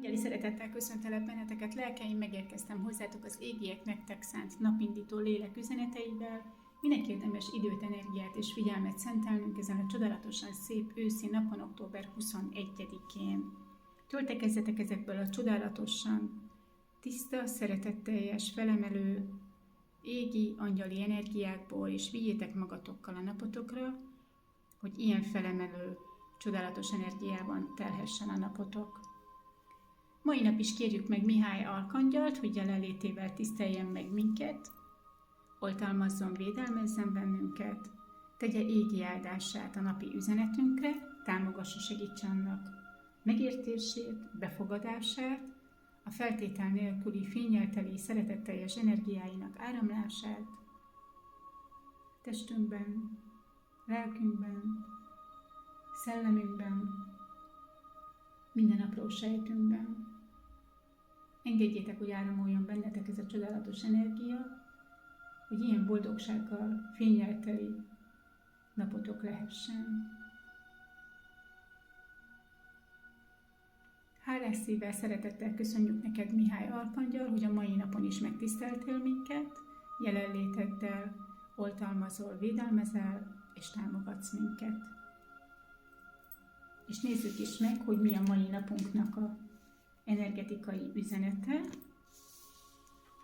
Angyali szeretettel köszöntelek benneteket, lelkeim, megérkeztem hozzátok az égiek nektek szánt napindító lélek üzeneteivel. Minek érdemes időt, energiát és figyelmet szentelnünk ezen a csodálatosan szép őszi napon, október 21-én. Töltekezzetek ezekből a csodálatosan tiszta, szeretetteljes, felemelő, égi, angyali energiákból, és vigyétek magatokkal a napotokra, hogy ilyen felemelő, csodálatos energiában telhessen a napotok. Mai nap is kérjük meg Mihály Arkangyalt, hogy jelenlétével tiszteljen meg minket, oltalmazzon, védelmezzen bennünket, tegye égi áldását a napi üzenetünkre, támogassa, segítse annak megértését, befogadását, a feltétel nélküli, fényelteli, szeretetteljes energiáinak áramlását testünkben, lelkünkben, szellemünkben, minden apró sejtünkben. Engedjétek, hogy áramoljon bennetek ez a csodálatos energia, hogy ilyen boldogsággal fényelteli napotok lehessen. Hálás szívvel, szeretettel köszönjük neked, Mihály Arkangyal, hogy a mai napon is megtiszteltél minket, jelenléteddel oltalmazol, védelmezel és támogatsz minket. És nézzük is meg, hogy mi a mai napunknak a energetikai üzenete.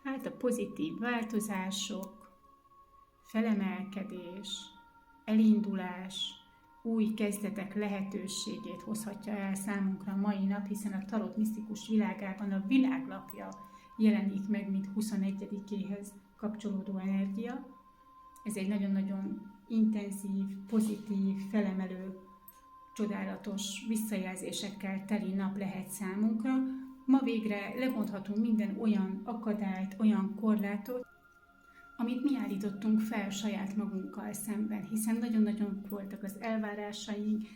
Hát a pozitív változások, felemelkedés, elindulás, új kezdetek lehetőségét hozhatja el számunkra a mai nap, hiszen a tarot misztikus világában a világlapja jelenik meg, mint 21-éhez kapcsolódó energia. Ez egy nagyon-nagyon intenzív, pozitív, felemelő, csodálatos visszajelzésekkel teli nap lehet számunkra. Ma végre lebonthatunk minden olyan akadályt, olyan korlátot, amit mi állítottunk fel saját magunkkal szemben, hiszen nagyon-nagyon voltak az elvárásaink,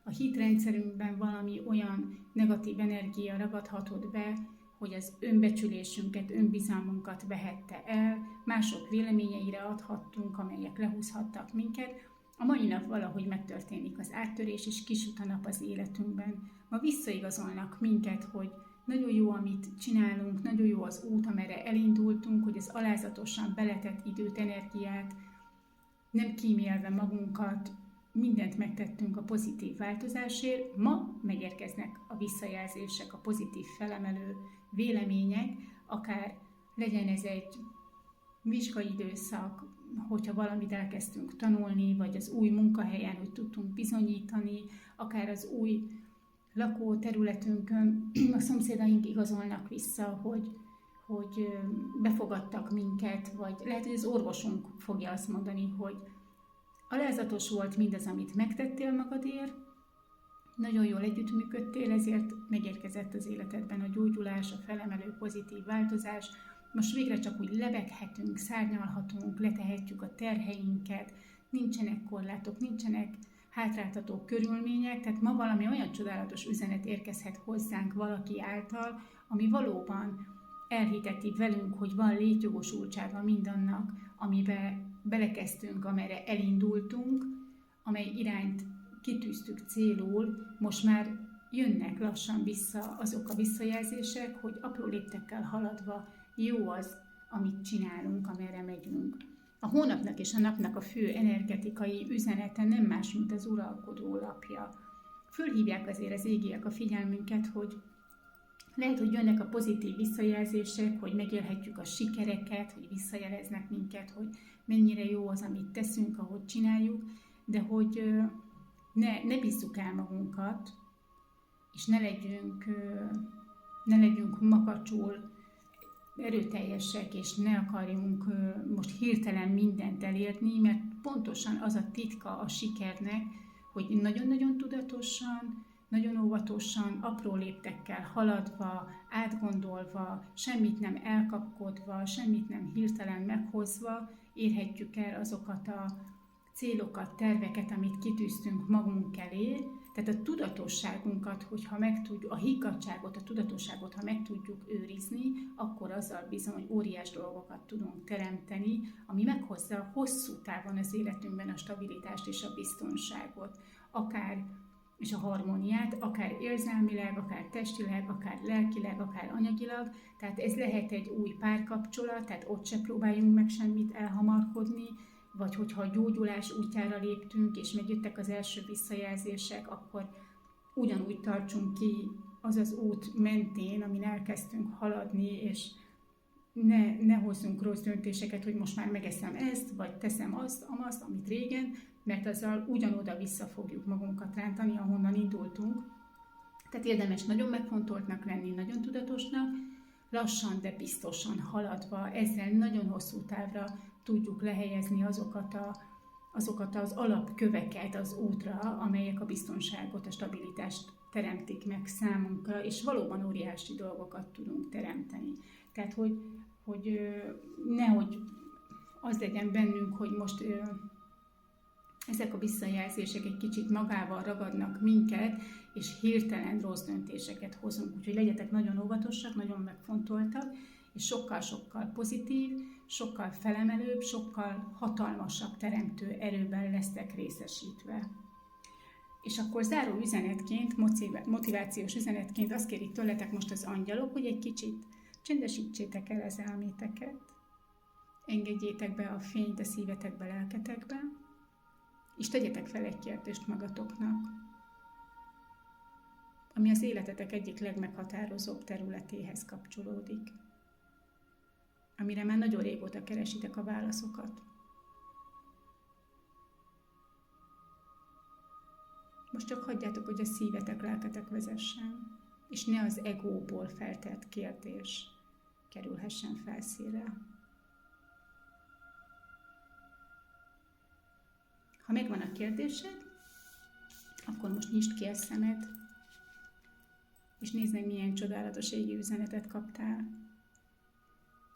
a hitrendszerünkben valami olyan negatív energia ragadhatott be, hogy az önbecsülésünket, önbizalmunkat vehette el, mások véleményeire adhattunk, amelyek lehúzhattak minket. A mai nap valahogy megtörténik az áttörés, és kisüt a nap az életünkben. Ma visszaigazolnak minket, hogy nagyon jó, amit csinálunk, nagyon jó az út, amerre elindultunk, hogy az alázatosan beletett időt, energiát, nem kímélve magunkat, mindent megtettünk a pozitív változásért. Ma megérkeznek a visszajelzések, a pozitív felemelő vélemények, akár legyen ez egy vizsgaidőszak, hogyha valamit elkezdtünk tanulni, vagy az új munkahelyen, hogy tudtunk bizonyítani, akár az új lakóterületünkön a szomszédaink igazolnak vissza, hogy befogadtak minket, vagy lehet, hogy az orvosunk fogja azt mondani, hogy alázatos volt mindaz, amit megtettél magadért, nagyon jól együttműködtél, ezért megérkezett az életedben a gyógyulás, a felemelő pozitív változás. Most végre csak úgy lebeghetünk, szárnyalhatunk, letehetjük a terheinket, nincsenek korlátok, nincsenek hátráltató körülmények, tehát ma valami olyan csodálatos üzenet érkezhet hozzánk valaki által, ami valóban elhiteti velünk, hogy van létjogosultsága mindannak, amibe belekezdtünk, amerre elindultunk, amely irányt kitűztük célul, most már jönnek lassan vissza azok a visszajelzések, hogy apró léptekkel haladva jó az, amit csinálunk, amerre megyünk. A hónapnak és a napnak a fő energetikai üzenete nem más, mint az uralkodó lapja. Fölhívják azért az égiek a figyelmünket, hogy lehet, hogy jönnek a pozitív visszajelzések, hogy megélhetjük a sikereket, hogy visszajeleznek minket, hogy mennyire jó az, amit teszünk, ahogy csináljuk, de hogy ne bízzuk el magunkat, és ne legyünk makacsul erőteljesek, és ne akarjunk most hirtelen mindent elérni, mert pontosan az a titka a sikernek, hogy nagyon-nagyon tudatosan, nagyon óvatosan, apró léptekkel haladva, átgondolva, semmit nem elkapkodva, semmit nem hirtelen meghozva érhetjük el azokat a célokat, terveket, amit kitűztünk magunk elé. Tehát a tudatosságunkat, hogyha meg tudjuk, a higgadtságot, a tudatosságot, ha meg tudjuk őrizni, akkor azzal bizony óriás dolgokat tudunk teremteni, ami meghozza hosszú távon az életünkben a stabilitást és a biztonságot. Akár és a harmóniát, akár érzelmileg, akár testileg, akár lelkileg, akár anyagilag. Tehát ez lehet egy új párkapcsolat, tehát ott se próbáljunk meg semmit elhamarkodni, vagy hogyha a gyógyulás útjára léptünk, és megjöttek az első visszajelzések, akkor ugyanúgy tartsunk ki az az út mentén, amin elkezdtünk haladni, és ne hozzunk rossz döntéseket, hogy most már megeszem ezt, vagy teszem azt, amit régen, mert azzal ugyanoda vissza fogjuk magunkat rántani, ahonnan indultunk. Tehát érdemes nagyon megfontoltnak lenni, nagyon tudatosnak, lassan, de biztosan haladva, ezzel nagyon hosszú távra tudjuk lehelyezni azokat az alapköveket az útra, amelyek a biztonságot, a stabilitást teremtik meg számunkra, és valóban óriási dolgokat tudunk teremteni. Tehát, hogy nehogy az legyen bennünk, hogy most ezek a visszajelzések egy kicsit magával ragadnak minket, és hirtelen rossz döntéseket hozunk. Úgyhogy legyetek nagyon óvatosak, nagyon megfontoltak, és sokkal-sokkal pozitív, sokkal felemelőbb, sokkal hatalmasabb teremtő erőben lesztek részesítve. És akkor záró üzenetként, motivációs üzenetként azt kérik tőletek most az angyalok, hogy egy kicsit csendesítsétek el az elméteket, engedjétek be a fényt a szívetekbe, lelketekbe, és tegyetek fel egy kérdést magatoknak, ami az életetek egyik legmeghatározóbb területéhez kapcsolódik, amire már nagyon régóta keresitek a válaszokat. Most csak hagyjátok, hogy a szívetek, lelketek vezessen, és ne az egóból feltett kérdés kerülhessen felszínre. Ha megvan a kérdésed, akkor most nyisd ki a szemed, és nézd meg, milyen csodálatos égi üzenetet kaptál.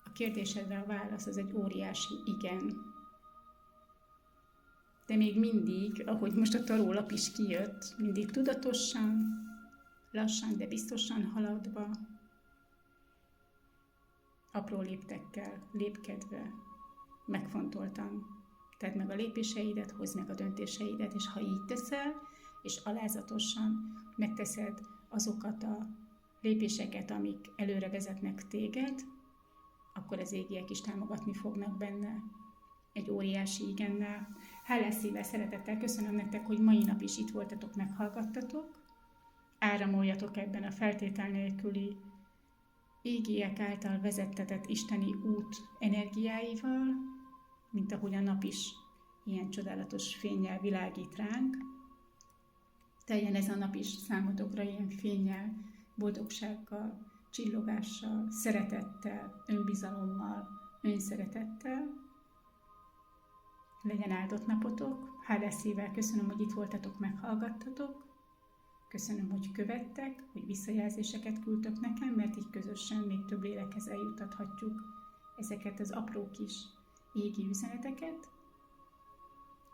A kérdésedre a válasz az egy óriási igen. De még mindig, ahogy most a tarólap is kijött, mindig tudatosan, lassan, de biztosan haladva, apró léptekkel, lépkedve, megfontoltan tedd meg a lépéseidet, hozd meg a döntéseidet, és ha így teszel, és alázatosan megteszed azokat a lépéseket, amik előre vezetnek téged, akkor az égiek is támogatni fognak benne egy óriási igennel. Hálás szívvel, szeretettel köszönöm nektek, hogy mai nap is itt voltatok, meghallgattatok. Áramoljatok ebben a feltétel nélküli égiek által vezettetett isteni út energiáival, mint ahogy a nap is ilyen csodálatos fénnyel világít ránk. Teljen ez a nap is számotokra ilyen fénnyel, boldogsággal, csillogással, szeretettel, önbizalommal, önszeretettel. Legyen áldott napotok. Hálás szívvel köszönöm, hogy itt voltatok, meghallgattatok. Köszönöm, hogy követtek, hogy visszajelzéseket küldtök nekem, mert így közösen még több lélekhez eljutathatjuk ezeket az apró kis égi üzeneteket.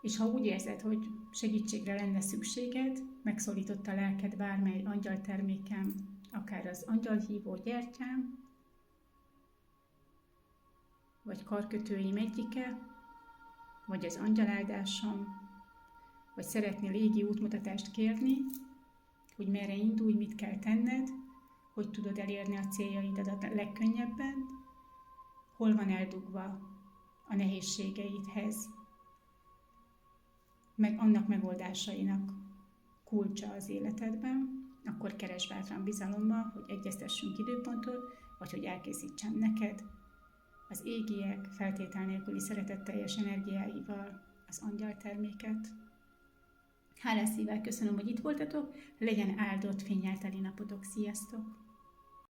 És ha úgy érzed, hogy segítségre lenne szükséged, megszólított a lelked bármely angyaltermékem, akár az angyalhívó gyertyám, vagy karkötőim egyike, vagy az angyaláldásom, vagy szeretnél égi útmutatást kérni, hogy merre indulj, mit kell tenned, hogy tudod elérni a céljaidat a legkönnyebben, hol van eldugva a nehézségeidhez, meg annak megoldásainak kulcsa az életedben, akkor keresd bátran bizalommal, hogy egyeztessünk időpontot, vagy hogy elkészítsem neked az égiek feltétel nélküli szeretetteljes energiáival az angyalterméket. Hálás szívvel köszönöm, hogy itt voltatok, legyen áldott fényel teli napotok. Sziasztok!